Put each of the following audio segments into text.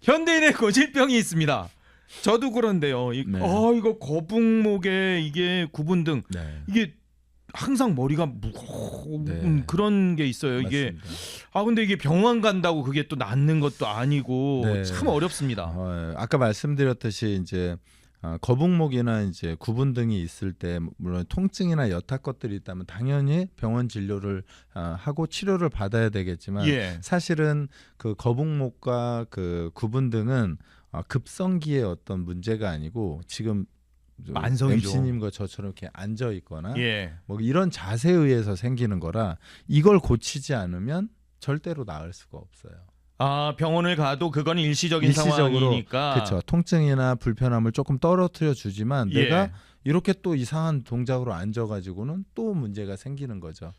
현대인의 고질병이 있습니다. 저도 그런데요. 네. 이거 거북목에 이게 구분등 네. 이게 항상 머리가 무거운 네. 그런 게 있어요. 이게 맞습니다. 근데 이게 병원 간다고 그게 또 낫는 것도 아니고 네. 참 어렵습니다. 아까 말씀드렸듯이 이제 거북목이나 이제 구분등이 있을 때 물론 통증이나 여타 것들이 있다면 당연히 병원 진료를 하고 치료를 받아야 되겠지만 예. 사실은 그 거북목과 그 구분등은 급성기의 어떤 문제가 아니고 지금 만성이죠. MC님과 저처럼 이렇게 앉아 있거나 예. 뭐 이런 자세에 의해서 생기는 거라 이걸 고치지 않으면 절대로 나을 수가 없어요. 병원을 가도 그건 일시적인 상황이니까. 그렇죠. 통증이나 불편함을 조금 떨어뜨려 주지만 예. 내가 이렇게 또 이상한 동작으로 앉아가지고는 또 문제가 생기는 거죠.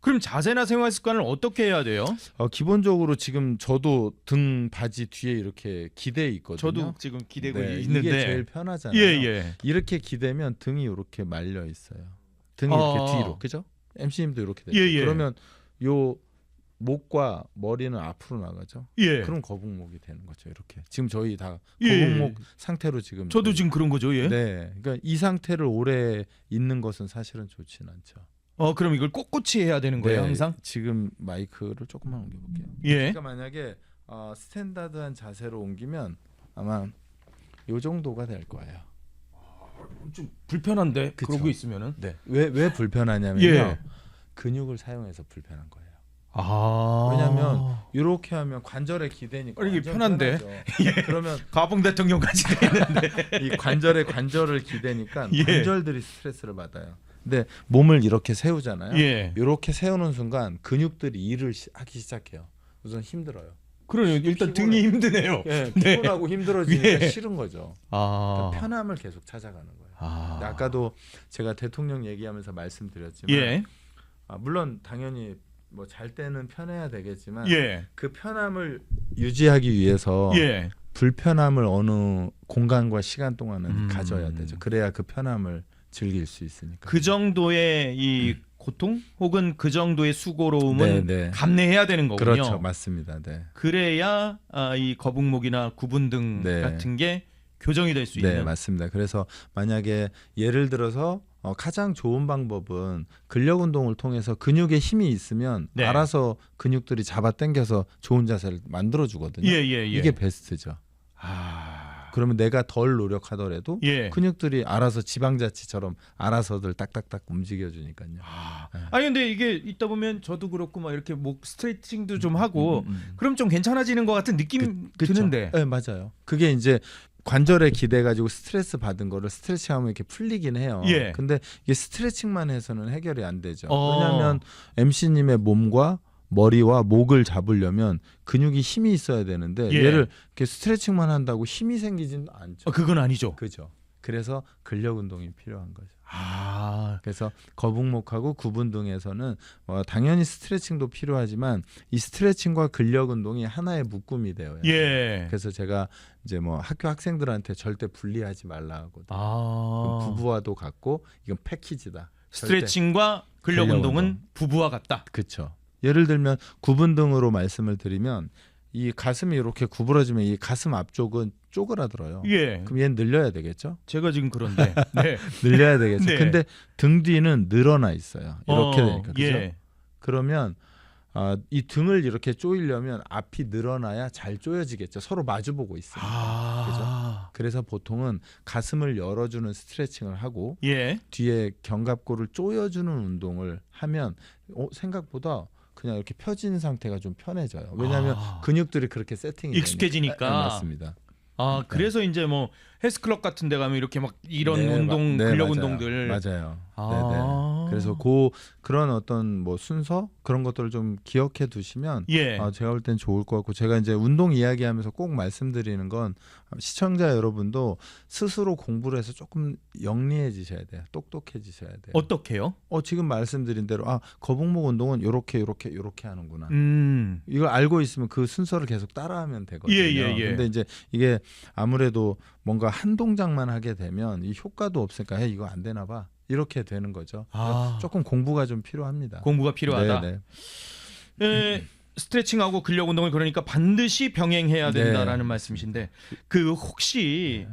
그럼 자세나 생활 습관을 어떻게 해야 돼요? 기본적으로 지금 저도 등 바지 뒤에 이렇게 기대 있거든요. 저도 지금 기대고 네, 있는데 이게 제일 편하잖아요. 예. 이렇게 기대면 등이 이렇게 말려 있어요. 등이 이렇게 뒤로, 그죠? MC님도 이렇게 되죠. 예. 그러면 요 목과 머리는 앞으로 나가죠. 예. 그럼 거북목이 되는 거죠. 이렇게 지금 저희 다 예. 거북목 상태로 지금 저도 지금 그런 거죠. 예. 네, 그러니까 이 상태를 오래 있는 것은 사실은 좋진 않죠. 그럼 이걸 꼿꼿이 해야 되는 거예요, 네, 항상? 지금 마이크를 조금만 옮겨볼게요. 예. 그러니까 만약에 스탠다드한 자세로 옮기면 아마 요 정도가 될 거예요. 좀 불편한데 그쵸. 그러고 있으면은. 네. 왜 불편하냐면요. 예. 근육을 사용해서 불편한 거예요. 아. 왜냐하면 이렇게 하면 관절에 기대니까 이게 완전 편한데? 편하죠. 그러면 가봉 대통령까지 돼 있는데. 이 관절을 기대니까 예. 관절들이 스트레스를 받아요. 근데 몸을 이렇게 세우잖아요. 예. 이렇게 세우는 순간 근육들이 일을 하기 시작해요. 우선 힘들어요. 그러네요. 일단 피곤해. 등이 힘드네요. 예, 피곤하고 힘들어지니까 예. 싫은 거죠. 아. 그러니까 편함을 계속 찾아가는 거예요. 근데 아까도 제가 대통령 얘기하면서 말씀드렸지만 예. 물론 당연히 뭐 잘 때는 편해야 되겠지만 예. 그 편함을 유지하기 위해서 예. 불편함을 어느 공간과 시간 동안은 가져야 음. 되죠. 그래야 그 편함을 즐길 수 있으니까. 그 정도의 이 고통 혹은 그 정도의 수고로움은 네. 감내해야 되는 거군요. 그렇죠, 맞습니다. 네. 그래야 이 거북목이나 구분등 네. 같은 게 교정이 될 수 네, 있는. 맞습니다. 그래서 만약에 예를 들어서 가장 좋은 방법은 근력 운동을 통해서 근육에 힘이 있으면 네. 알아서 근육들이 잡아 당겨서 좋은 자세를 만들어 주거든요. 예. 이게 베스트죠. 그러면 내가 덜 노력하더라도 예. 근육들이 알아서 지방자치처럼 알아서들 딱딱딱 움직여 주니까요. 아니 근데 이게 있다 보면 저도 그렇고 막 이렇게 목 스트레칭도 좀 하고 그럼 좀 괜찮아지는 것 같은 느낌 그쵸? 드는데. 네, 맞아요. 그게 이제 관절에 기대 가지고 스트레스 받은 거를 스트레칭하면 이렇게 풀리긴 해요. 예. 근데 이게 스트레칭만 해서는 해결이 안 되죠. 어. 왜냐하면 MC님의 몸과 머리와 목을 잡으려면 근육이 힘이 있어야 되는데 예. 얘를 이렇게 스트레칭만 한다고 힘이 생기지는 않죠. 그건 아니죠. 그죠. 그래서 근력 운동이 필요한 거죠. 아. 그래서 거북목하고 구분등에서는 당연히 스트레칭도 필요하지만 이 스트레칭과 근력 운동이 하나의 묶음이 되어요. 예. 그래서 제가 이제 뭐 학교 학생들한테 절대 분리하지 말라 하거든요. 아. 부부와도 같고 이건 패키지다. 스트레칭과 근력 근력 운동은 운동. 부부와 같다. 그렇죠. 예를 들면 구분등으로 말씀을 드리면 이 가슴이 이렇게 구부러지면 이 가슴 앞쪽은 쪼그라들어요. 예. 그럼 얘는 늘려야 되겠죠? 제가 지금 그런데. 네. 늘려야 되겠죠. 네. 근데 등 뒤는 늘어나 있어요. 이렇게 되니까. 그죠? 예. 그러면 이 등을 이렇게 조이려면 앞이 늘어나야 잘 조여지겠죠. 서로 마주보고 있으니까. 그래서 보통은 가슴을 열어주는 스트레칭을 하고 예. 뒤에 견갑골을 조여주는 운동을 하면 생각보다 그냥 이렇게 펴진 상태가 좀 편해져요. 왜냐하면 근육들이 그렇게 세팅이 익숙해지니까. 되니까. 네, 맞습니다. 그래서 이제 뭐 헬스클럽 같은 데 가면 이렇게 막 이런 네, 운동 네, 근력 맞아요. 운동들 맞아요. 아. 네네. 그래서 그런 어떤 뭐 순서 그런 것들을 좀 기억해 두시면 예. 제가 볼 땐 좋을 것 같고 제가 이제 운동 이야기하면서 꼭 말씀드리는 건 시청자 여러분도 스스로 공부를 해서 조금 영리해지셔야 돼요. 똑똑해지셔야 돼요. 어떻게요? 지금 말씀드린 대로 거북목 운동은 요렇게 하는구나. 이걸 알고 있으면 그 순서를 계속 따라하면 되거든요. 예. 근데 이제 이게 아무래도 뭔가 한 동작만 하게 되면 이 효과도 없으니까 이거 안 되나 봐. 이렇게 되는 거죠. 조금 공부가 좀 필요합니다. 공부가 필요하다. 네네. 스트레칭하고 근력 운동을 그러니까 반드시 병행해야 된다라는 말씀이신데 그 혹시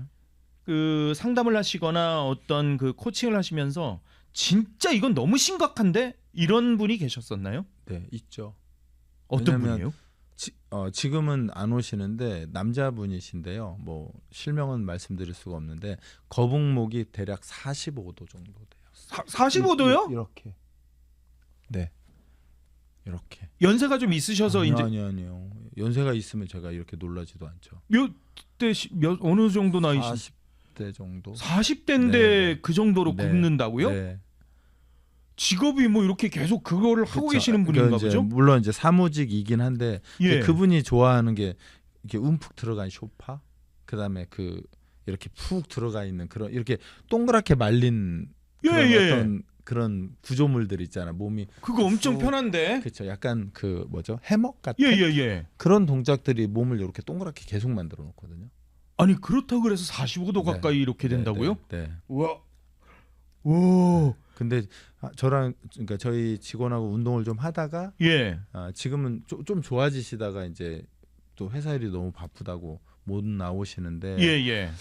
그 상담을 하시거나 어떤 그 코칭을 하시면서 진짜 이건 너무 심각한데 이런 분이 계셨었나요? 네, 있죠. 어떤 왜냐면 분이에요? 지금은 안 오시는데 남자분이신데요. 뭐 실명은 말씀드릴 수가 없는데 거북목이 대략 45도 정도 돼요. 45도요? 이렇게. 네. 이렇게. 연세가 좀 있으셔서 이제 아니요. 연세가 있으면 제가 이렇게 놀라지도 않죠. 몇 어느 정도 나이신? 40대 정도. 40대인데 네. 그 정도로 네. 굽는다고요? 네. 직업이 뭐 이렇게 계속 그거를 하고 그쵸. 계시는 분인가 그러니까 이제 보죠? 물론 이제 사무직이긴 한데 예. 그분이 좋아하는 게 이렇게 움푹 들어간 소파, 그다음에 그 이렇게 푹 들어가 있는 그런 이렇게 동그랗게 말린 그런 어떤 그런 구조물들 있잖아. 몸이 그거 엄청 푹, 편한데. 그렇죠. 약간 그 뭐죠? 해먹 같은 예. 그런 동작들이 몸을 이렇게 동그랗게 계속 만들어 놓거든요. 아니 그렇다고 그래서 45도 네. 가까이 이렇게 된다고요? 네. 우와. 오. 근데 저랑 그러니까 저희 직원하고 운동을 좀 하다가 예. 지금은 좀 좋아지시다가 이제 또 회사 일이 너무 바쁘다고 못 나오시는데 예.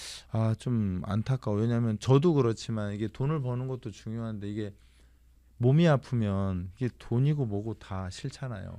좀 안타까워. 왜냐하면 저도 그렇지만 이게 돈을 버는 것도 중요한데 이게 몸이 아프면 이게 돈이고 뭐고 다 싫잖아요.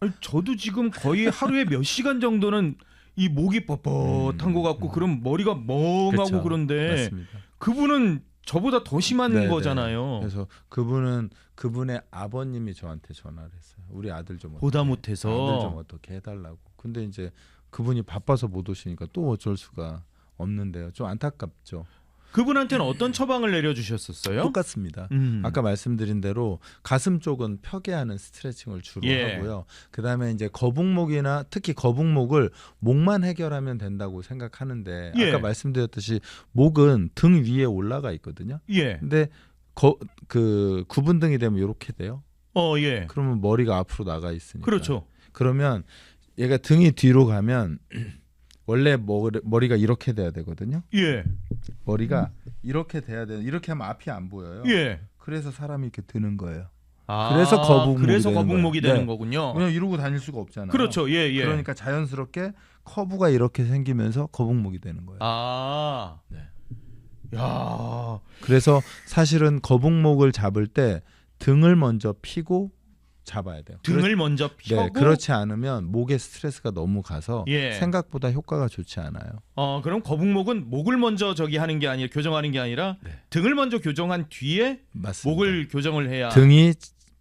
아니, 저도 지금 거의 하루에 몇 시간 정도는 이 목이 뻣뻣한 것 같고 그럼 머리가 멍하고 그쵸. 그런데 맞습니다. 그분은 저보다 더 심한 네네. 거잖아요. 그래서 그분의 아버님이 저한테 전화를 했어요. 우리 아들 좀 보다 어떻게, 못해서. 아들 좀 어떻게 해달라고. 근데 이제 그분이 바빠서 못 오시니까 또 어쩔 수가 없는데요. 좀 안타깝죠. 그분한테는 어떤 처방을 내려주셨었어요? 똑같습니다. 아까 말씀드린 대로 가슴 쪽은 펴게 하는 스트레칭을 주로 예. 하고요. 그다음에 이제 거북목이나 특히 거북목을 목만 해결하면 된다고 생각하는데 예. 아까 말씀드렸듯이 목은 등 위에 올라가 있거든요. 예. 근데 그 구분등이 되면 이렇게 돼요. 예. 그러면 머리가 앞으로 나가 있으니까. 그렇죠. 그러면 얘가 등이 뒤로 가면 원래 머리가 이렇게 돼야 되거든요. 예. 머리가 이렇게 돼야 돼. 이렇게 하면 앞이 안 보여요. 예. 그래서 사람이 이렇게 드는 거예요. 그래서 거북목이 거북목이 되는 되는 거예요. 거군요. 그냥 이러고 다닐 수가 없잖아요. 그렇죠. 예. 그러니까 자연스럽게 커브가 이렇게 생기면서 거북목이 되는 거예요. 네. 야. 그래서 사실은 거북목을 잡을 때 등을 먼저 피고 잡아야 돼요. 등을 먼저 펴고. 네, 그렇지 않으면 목에 스트레스가 너무 가서 예. 생각보다 효과가 좋지 않아요. 그럼 거북목은 목을 먼저 하는 게 아니라 교정하는 게 아니라 네. 등을 먼저 교정한 뒤에 맞습니다. 목을 교정을 해야. 등이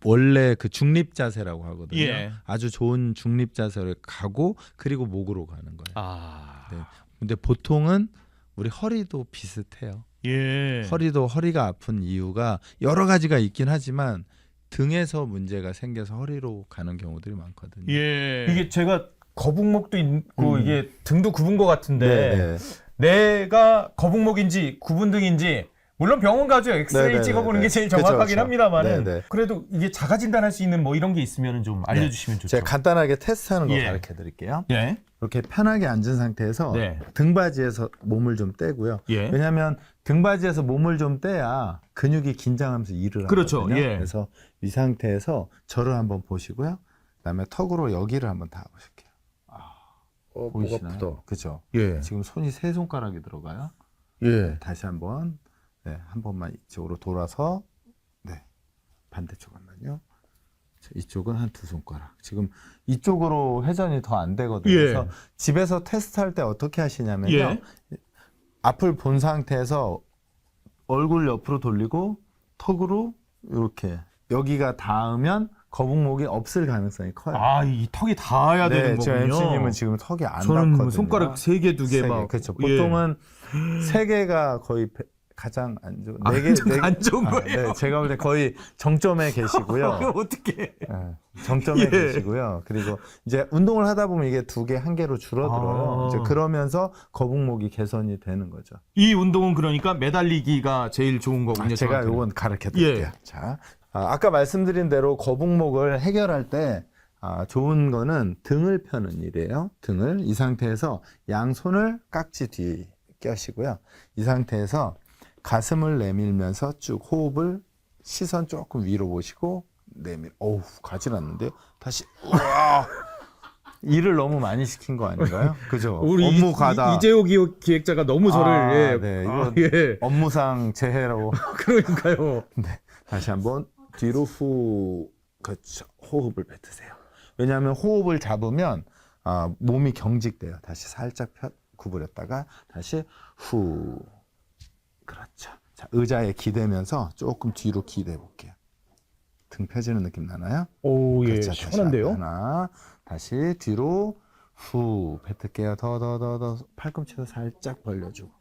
원래 그 중립 자세라고 하거든요. 예. 아주 좋은 중립 자세를 가고 그리고 목으로 가는 거예요. 네. 근데 보통은 우리 허리도 비슷해요. 예. 허리가 아픈 이유가 여러 가지가 있긴 하지만 등에서 문제가 생겨서 허리로 가는 경우들이 많거든요. 예. 이게 제가 거북목도 있고 이게 등도 굽은 것 같은데 네. 내가 거북목인지 구분등인지 물론 병원 가서 엑스레이 네, 찍어보는 네, 게 제일 그쵸, 정확하긴 그쵸. 합니다만은 네, 네. 그래도 이게 자가 진단할 수 있는 뭐 이런 게 있으면 좀 알려주시면 좋죠. 제가 간단하게 테스트하는 거 예. 가르쳐 드릴게요. 예. 이렇게 편하게 앉은 상태에서 네. 등받이에서 몸을 좀 떼고요. 예. 왜냐하면 등받이에서 몸을 좀 떼야 근육이 긴장하면서 일을 그렇죠. 하거든요. 예. 그래서 이 상태에서 저를 한번 보시고요. 그다음에 턱으로 여기를 한번 닿아보실게요. 보이시나요? 그렇죠. 예. 지금 손이 세 손가락이 들어가요. 예. 다시 한번 한 번만 이쪽으로 돌아서 반대쪽 한번요. 이쪽은 한 두 손가락. 지금 이쪽으로 회전이 더 안 되거든요. 예. 그래서 집에서 테스트할 때 어떻게 하시냐면요. 예. 앞을 본 상태에서 얼굴 옆으로 돌리고 턱으로 이렇게 여기가 닿으면 거북목이 없을 가능성이 커요. 이 턱이 닿아야 되는 지금 거군요. MC님은 지금 턱이 안 저는 닿거든요. 뭐 손가락 3개, 2개 세 개. 막. 그렇죠. 예. 보통은 3개가 거의 가장 안 좋은 안 좋은 거예요. 네, 제가 볼 때 거의 정점에 계시고요. 어떻게? 정점에 예. 계시고요. 그리고 이제 운동을 하다 보면 이게 2개, 1개로 줄어들어요. 이제 그러면서 거북목이 개선이 되는 거죠. 이 운동은 그러니까 매달리기가 제일 좋은 거군요. 제가 저한테는. 요건 가르쳐 드릴게요. 예. 자, 아까 말씀드린 대로 거북목을 해결할 때 좋은 거는 등을 펴는 일이에요. 등을 이 상태에서 양손을 깍지 뒤에 껴시고요. 이 상태에서 가슴을 내밀면서 쭉 호흡을 시선 조금 위로 보시고 내밀. 어우, 가지 않는데. 다시. 우와. 일을 너무 많이 시킨 거 아닌가요? 그죠? 우리 업무 가다. 이재호 기획자가 너무 저를 네, 아, 이건 예. 업무상 재해라고. 그러니까요. 네, 다시 한번 뒤로 후, 그렇죠. 호흡을 뱉으세요. 왜냐하면 호흡을 잡으면 몸이 경직돼요. 다시 살짝 구부렸다가 다시 후. 그렇죠. 자, 의자에 기대면서 조금 뒤로 기대 볼게요. 등 펴지는 느낌 나나요? 오, 예. 그렇죠. 다시 시원한데요? 하나, 다시 뒤로 후 뱉을게요. 더 팔꿈치도 살짝 벌려주고.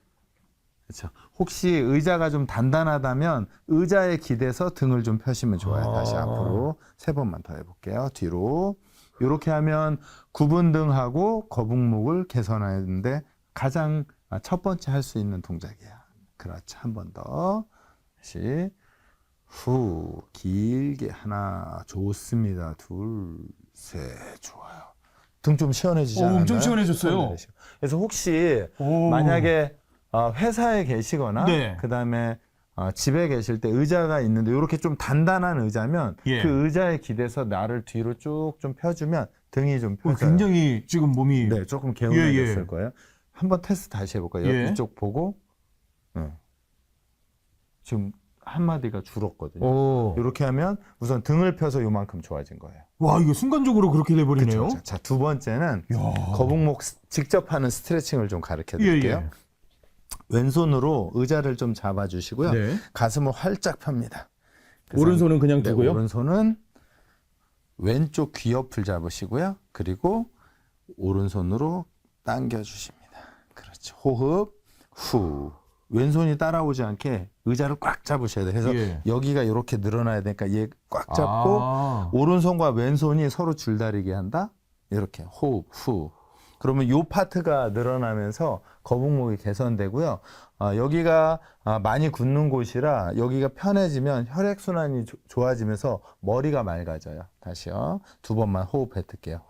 그렇죠. 혹시 의자가 좀 단단하다면 의자에 기대서 등을 좀 펴시면 좋아요. 다시 앞으로 3번만 더 해볼게요. 뒤로. 이렇게 하면 굽은 등하고 거북목을 개선하는데 가장 첫 번째 할 수 있는 동작이에요. 그렇죠. 한 번 더. 다시 후 길게 하나. 좋습니다. 둘, 셋. 좋아요. 등 좀 시원해지지 않았나요? 엄청 시원해졌어요. 그래서 혹시 오. 만약에 회사에 계시거나 네. 그다음에 집에 계실 때 의자가 있는데 이렇게 좀 단단한 의자면 예. 그 의자에 기대서 나를 뒤로 쭉 좀 펴주면 등이 좀 펴져요. 굉장히 지금 몸이 네, 조금 개운해졌을 예. 거예요. 한번 테스트 다시 해볼까요? 예. 이쪽 보고 지금 한마디가 줄었거든요. 오. 이렇게 하면 우선 등을 펴서 요만큼 좋아진 거예요. 와, 이거 순간적으로 그렇게 돼버리네요. 그쵸? 자, 두 번째는 야. 거북목 직접 하는 스트레칭을 좀 가르쳐 드릴게요. 예. 왼손으로 의자를 좀 잡아주시고요. 네. 가슴을 활짝 펴니다. 그래서 오른손은 그냥 네, 두고요. 오른손은 왼쪽 귀 옆을 잡으시고요. 그리고 오른손으로 당겨주십니다. 그렇죠. 호흡, 후. 왼손이 따라오지 않게 의자를 꽉 잡으셔야 돼요. 그래서 예. 여기가 이렇게 늘어나야 되니까 얘 꽉 잡고 오른손과 왼손이 서로 줄다리기 한다. 이렇게 호흡, 후. 그러면 요 파트가 늘어나면서 거북목이 개선되고요. 여기가 많이 굳는 곳이라 여기가 편해지면 혈액순환이 좋아지면서 머리가 맑아져요. 다시요. 2번만 호흡 뱉을게요.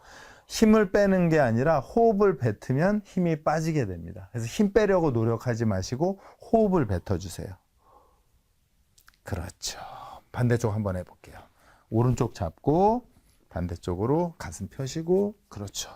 힘을 빼는 게 아니라 호흡을 뱉으면 힘이 빠지게 됩니다. 그래서 힘 빼려고 노력하지 마시고 호흡을 뱉어주세요. 그렇죠. 반대쪽 한번 해볼게요. 오른쪽 잡고 반대쪽으로 가슴 펴시고 그렇죠.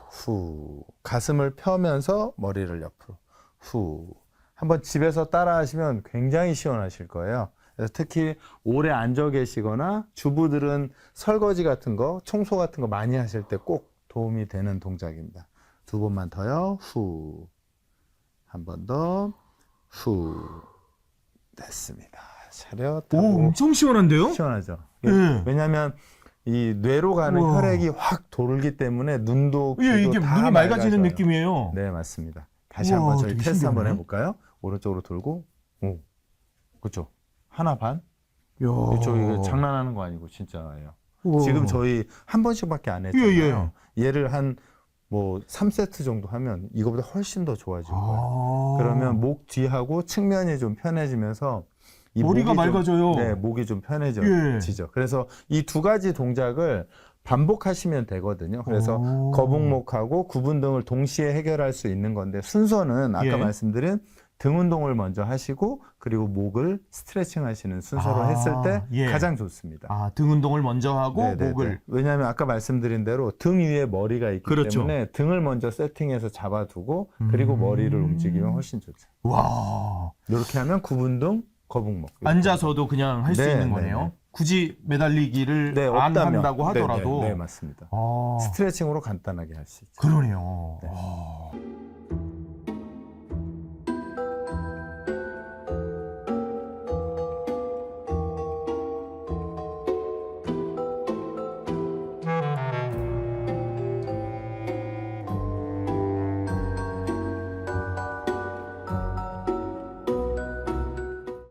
후. 가슴을 펴면서 머리를 옆으로. 후. 한번 집에서 따라 하시면 굉장히 시원하실 거예요. 그래서 특히 오래 앉아 계시거나 주부들은 설거지 같은 거, 청소 같은 거 많이 하실 때 꼭 도움이 되는 동작입니다. 2번만 더요. 후. 한 번 더. 후. 됐습니다. 차렷하고. 오, 엄청 시원한데요? 시원하죠. 예. 왜냐하면 이 뇌로 가는 우와. 혈액이 확 돌기 때문에 눈도 귀도 예, 이게 다 눈이 맑아지는 맑아져요. 느낌이에요. 네, 맞습니다. 다시 우와, 한번 저희 되게 테스트 한번 신기하네. 해볼까요? 오른쪽으로 돌고, 오, 그렇죠. 하나 반. 야. 이쪽 이거 장난하는 거 아니고 진짜예요. 우와. 지금 저희 한 번씩밖에 안 했잖아요. 얘를 한 뭐 3세트 정도 하면 이거보다 훨씬 더 좋아질 거예요. 그러면 목 뒤하고 측면이 좀 편해지면서 이 머리가 목이 맑아져요. 네, 목이 좀 편해지죠. 그래서 이 두 가지 동작을 반복하시면 되거든요. 그래서 오. 거북목하고 구분 등을 동시에 해결할 수 있는 건데 순서는 아까 예. 말씀드린 등 운동을 먼저 하시고 그리고 목을 스트레칭 하시는 순서로 했을 때 예. 가장 좋습니다. 아, 등 운동을 먼저 하고 네네네. 목을. 왜냐하면 아까 말씀드린 대로 등 위에 머리가 있기 그렇죠. 때문에 등을 먼저 세팅해서 잡아두고 그리고 머리를 움직이면 훨씬 좋죠. 와. 이렇게 하면 구분 등 거북목. 앉아서도 그냥 할 수 네, 있는 네, 거네요. 네. 굳이 매달리기를 네, 안 없다면. 한다고 하더라도. 네, 맞습니다. 아, 스트레칭으로 간단하게 할 수 있죠. 그러네요. 네. 아.